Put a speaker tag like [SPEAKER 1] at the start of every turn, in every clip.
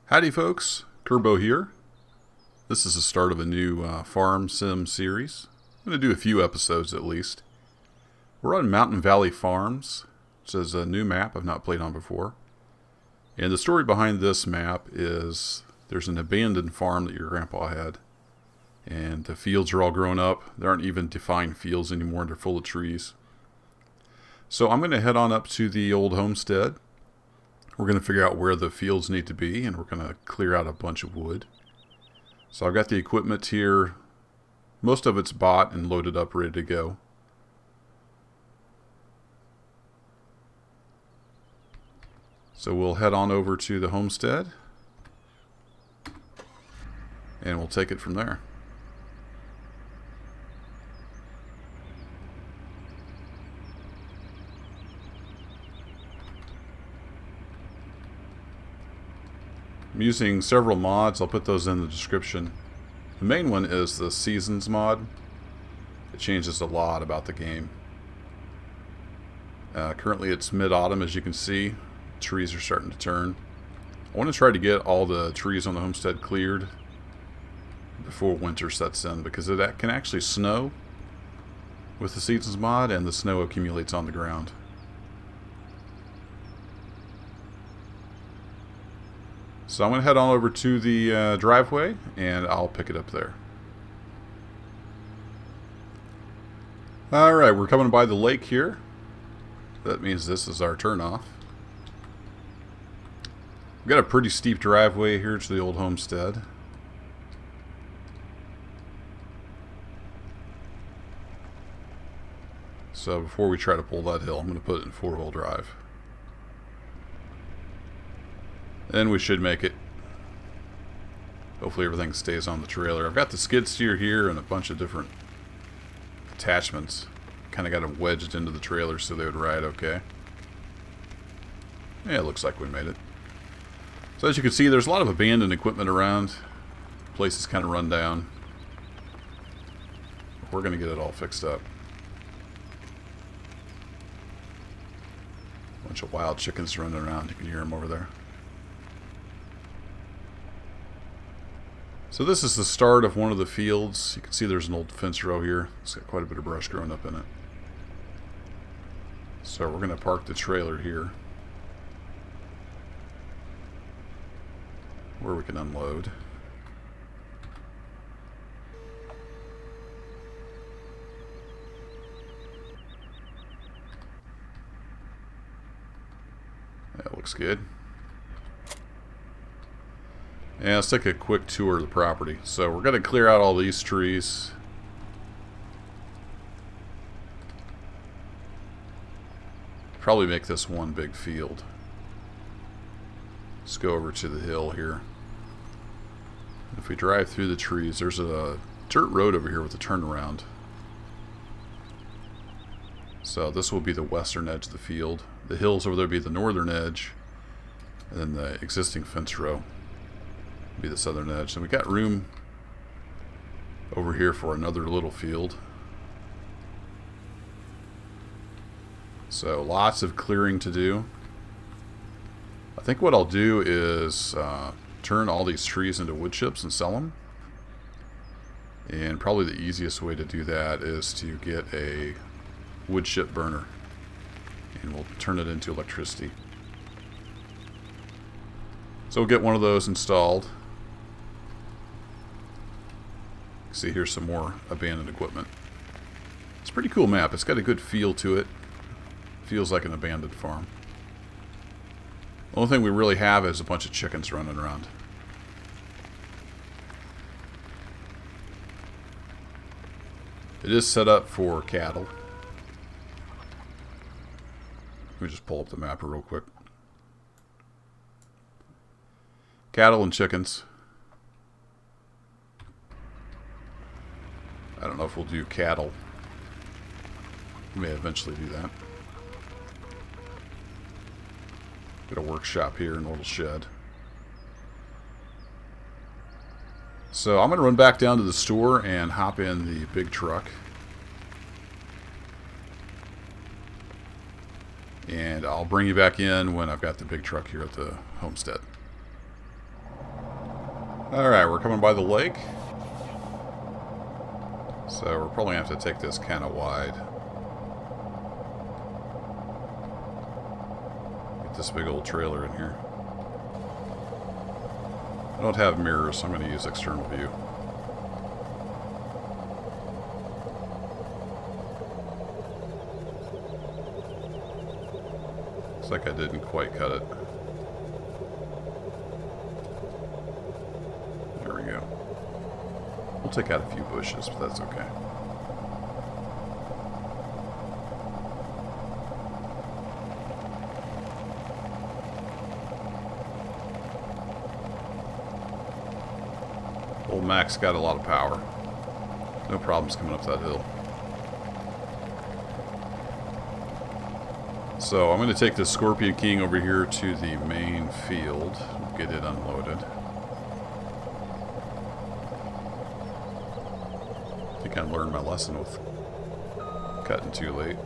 [SPEAKER 1] Howdy folks, Kerbo here. This is the start of a new farm sim series. I'm going to do a few episodes at least. We're on Mountain Valley Farms, which is a new map I've not played on before. And the story behind this map is there's an abandoned farm that your grandpa had. And the fields are all grown up. There aren't even defined fields anymore, they're full of trees. So I'm going to head on up to the old homestead. We're going to figure out where the fields need to be, and we're going to clear out a bunch of wood. So I've got the equipment here. Most of it's bought and loaded up, ready to go. So we'll head on over to the homestead, and we'll take it from there. I'm using several mods. I'll put those in the description. The main one is the Seasons mod. It changes a lot about the game. Currently it's mid-autumn, as you can see. Trees are starting to turn. I want to try to get all the trees on the homestead cleared before winter sets in, because it can actually snow with the Seasons mod, and the snow accumulates on the ground. So I'm going to head on over to the driveway, and I'll pick it up there. Alright, we're coming by the lake here. That means this is our turnoff. We've got a pretty steep driveway here to the old homestead. So before we try to pull that hill, I'm going to put it in four-wheel drive. And we should make it. Hopefully everything stays on the trailer. I've got the skid steer here and a bunch of different attachments. Kind of got them wedged into the trailer so they would ride okay. Yeah, it looks like we made it. So as you can see, there's a lot of abandoned equipment around. The place is kind of run down. We're going to get it all fixed up. Bunch of wild chickens running around. You can hear them over there. So this is the start of one of the fields. You can see there's an old fence row here. It's got quite a bit of brush growing up in it. So we're going to park the trailer here, where we can unload. That looks good. And let's take a quick tour of the property. So we're going to clear out all these trees. Probably make this one big field. Let's go over to the hill here. If we drive through the trees, there's a dirt road over here with a turnaround. So this will be the western edge of the field. The hills over there will be the northern edge. And then the existing fence row be the southern edge. And we got room over here for another little field. So lots of clearing to do. I think what I'll do is turn all these trees into wood chips and sell them. And probably the easiest way to do that is to get a wood chip burner, and we'll turn it into electricity. So we'll get one of those installed. See, here's some more abandoned equipment. It's a pretty cool map. It's got a good feel to it. Feels like an abandoned farm. The only thing we really have is a bunch of chickens running around. It is set up for cattle. Let me just pull up the map real quick. Cattle and chickens. I don't know if we'll do cattle. We may eventually do that. Got a workshop here and a little shed. So I'm going to run back down to the store and hop in the big truck. And I'll bring you back in when I've got the big truck here at the homestead. Alright, we're coming by the lake. So we're probably going to have to take this kind of wide. Get this big old trailer in here. I don't have mirrors, so I'm going to use external view. Looks like I didn't quite cut it. There we go. We'll take out a few bushes, but that's okay. Old Mac's got a lot of power. No problems coming up that hill. So I'm going to take this Scorpion King over here to the main field, get it unloaded. I think I learned my lesson with cutting too late.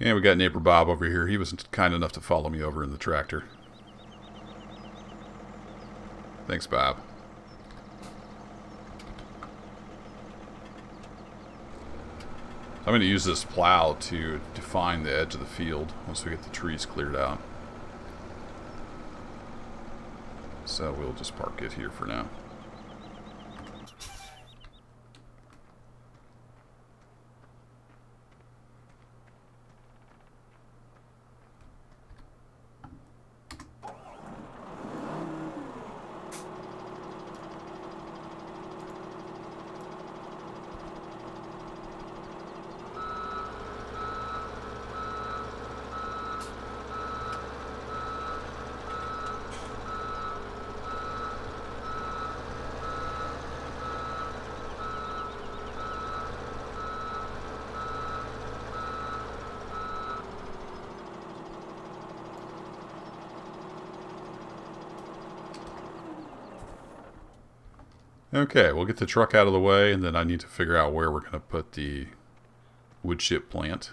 [SPEAKER 1] And we got neighbor Bob over here. He was kind enough to follow me over in the tractor. Thanks, Bob. I'm going to use this plow to define the edge of the field once we get the trees cleared out. So we'll just park it here for now. Okay, we'll get the truck out of the way, and then I need to figure out where we're going to put the wood chip plant.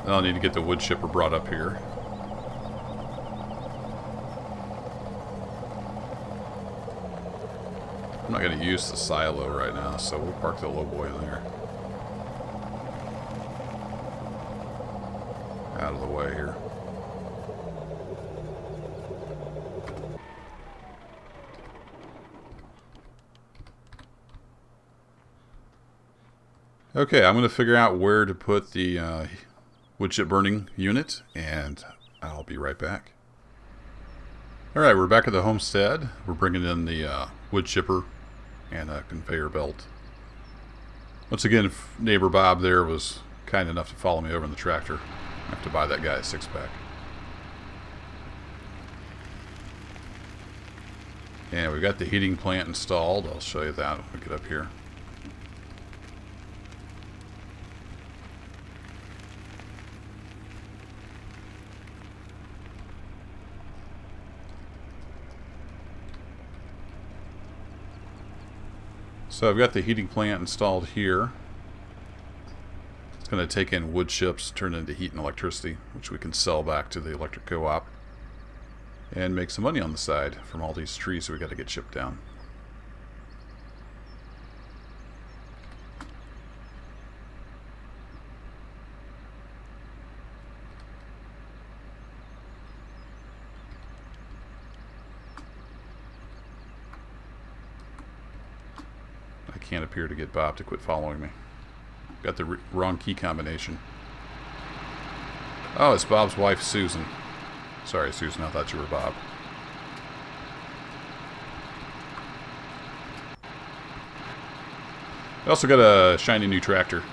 [SPEAKER 1] I'll need to get the wood chipper brought up here. I'm not going to use the silo right now, so we'll park the low boy in there. Out of the way here. Okay, I'm going to figure out where to put the wood chip burning unit, and I'll be right back. Alright, we're back at the homestead. We're bringing in the wood chipper and a conveyor belt. Once again, neighbor Bob there was kind enough to follow me over in the tractor. I have to buy that guy a 6-pack. And we've got the heating plant installed. I'll show you that when we get up here. So I've got the heating plant installed here. It's going to take in wood chips, turn it into heat and electricity, which we can sell back to the electric co-op and make some money on the side from all these trees that we got to get chipped down. can't appear to get Bob to quit following me. Got the wrong key combination. Oh, it's Bob's wife, Susan. Sorry, Susan, I thought you were Bob. I also got a shiny new tractor.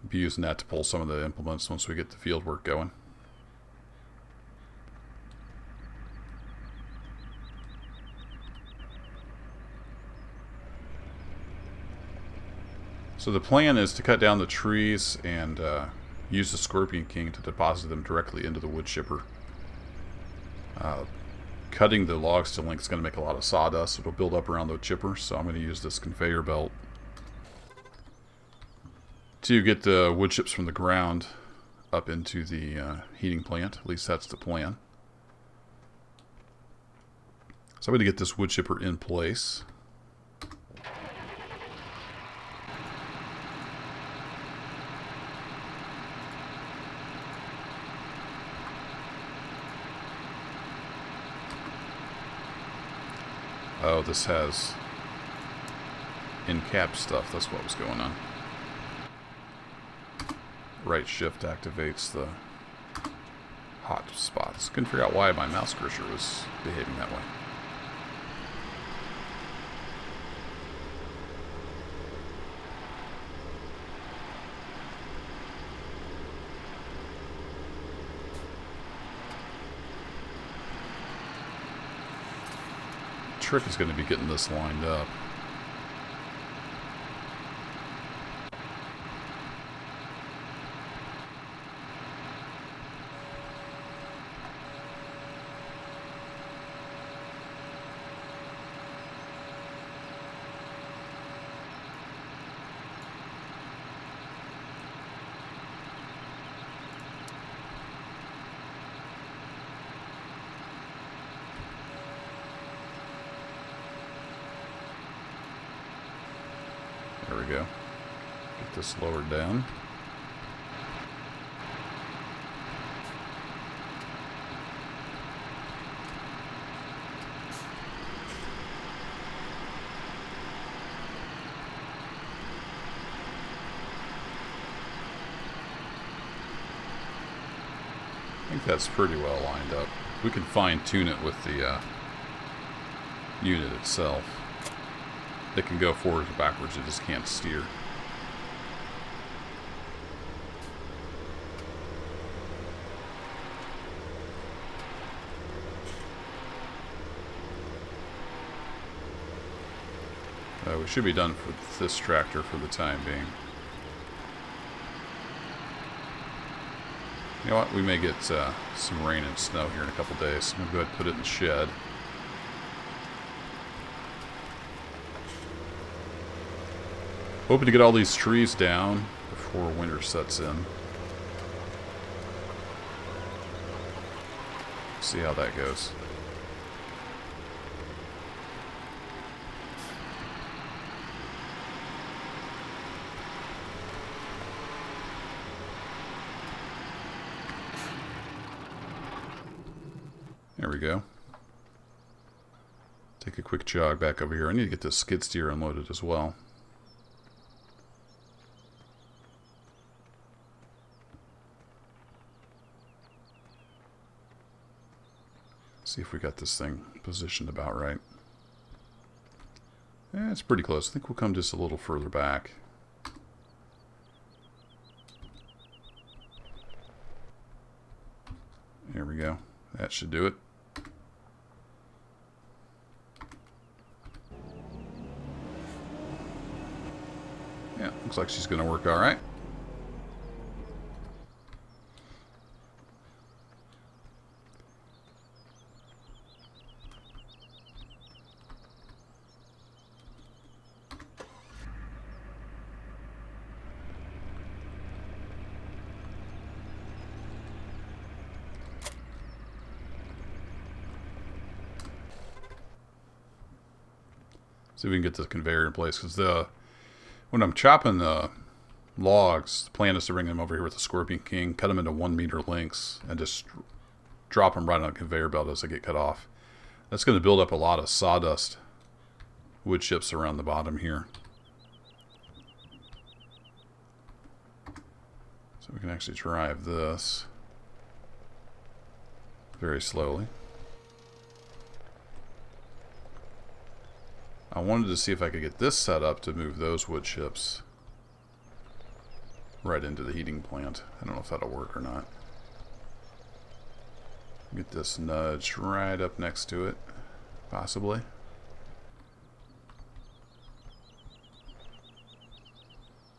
[SPEAKER 1] Be using that to pull some of the implements once we get the field work going. So the plan is to cut down the trees and use the Scorpion King to deposit them directly into the wood chipper. Cutting the logs to length is going to make a lot of sawdust. It'll build up around the chipper, so I'm going to use this conveyor belt to get the wood chips from the ground up into the heating plant. At least that's the plan. So I'm going to get this wood chipper in place. Oh, this has in-cab stuff. That's what was going on. Right shift activates the hot spots. Couldn't figure out why my mouse cursor was behaving that way. The trick is going to be getting this lined up. There we go. Get this lowered down. I think that's pretty well lined up. We can fine-tune it with the unit itself. It can go forwards or backwards, it just can't steer. We should be done with this tractor for the time being. You know what? We may get some rain and snow here in a couple days. I'm going to go ahead and put it in the shed. Hoping to get all these trees down before winter sets in. See how that goes. There we go. Take a quick jog back over here. I need to get this skid steer unloaded as well. See if we got this thing positioned about right. Yeah, it's pretty close. I think we'll come just a little further back. There we go. That should do it. Yeah, looks like she's going to work all right. See if we can get the conveyor in place, because when I'm chopping logs, the plan is to bring them over here with the Scorpion King, cut them into 1 meter lengths, and just drop them right on a conveyor belt as they get cut off. That's going to build up a lot of sawdust wood chips around the bottom here. So we can actually drive this very slowly. I wanted to see if I could get this set up to move those wood chips right into the heating plant. I don't know if that'll work or not. Get this nudged right up next to it, possibly.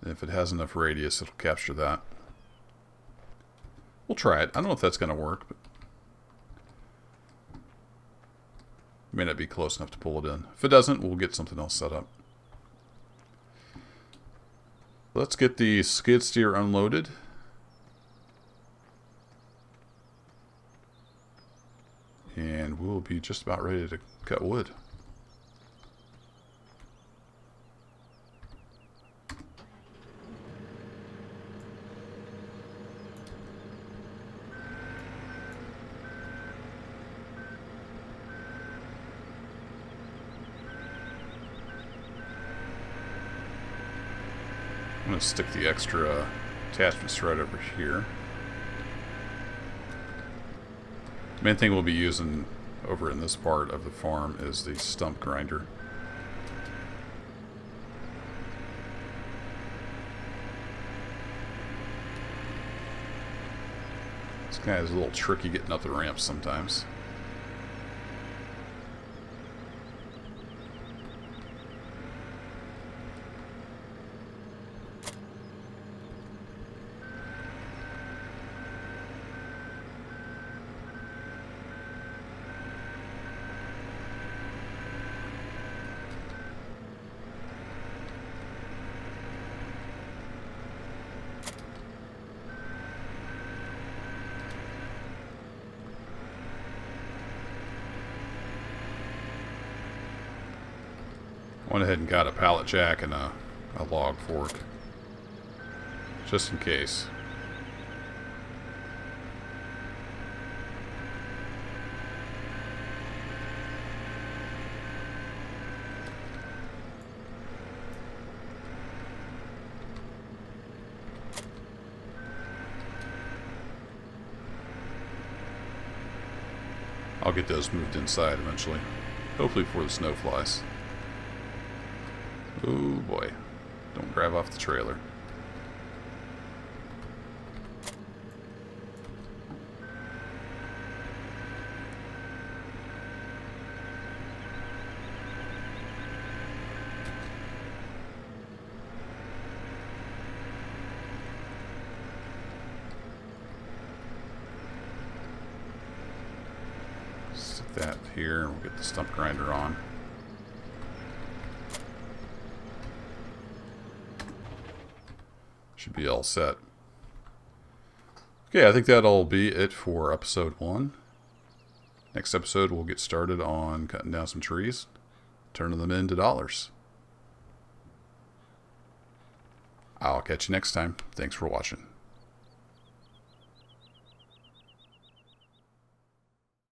[SPEAKER 1] And if it has enough radius, it'll capture that. We'll try it. I don't know if that's going to work, but it may not be close enough to pull it in. If it doesn't, we'll get something else set up. Let's get the skid steer unloaded. And we'll be just about ready to cut wood. I'm going to stick the extra attachments right over here. The main thing we'll be using over in this part of the farm is the stump grinder. This guy is a little tricky getting up the ramps sometimes. Went ahead and got a pallet jack and a log fork, just in case. I'll get those moved inside eventually, hopefully before the snow flies. Oh boy, don't drive off the trailer. Stick that here and we'll get the stump grinder on. Should be all set. Okay, I think that'll be it for episode 1. Next episode, we'll get started on cutting down some trees, turning them into dollars. I'll catch you next time. Thanks for watching.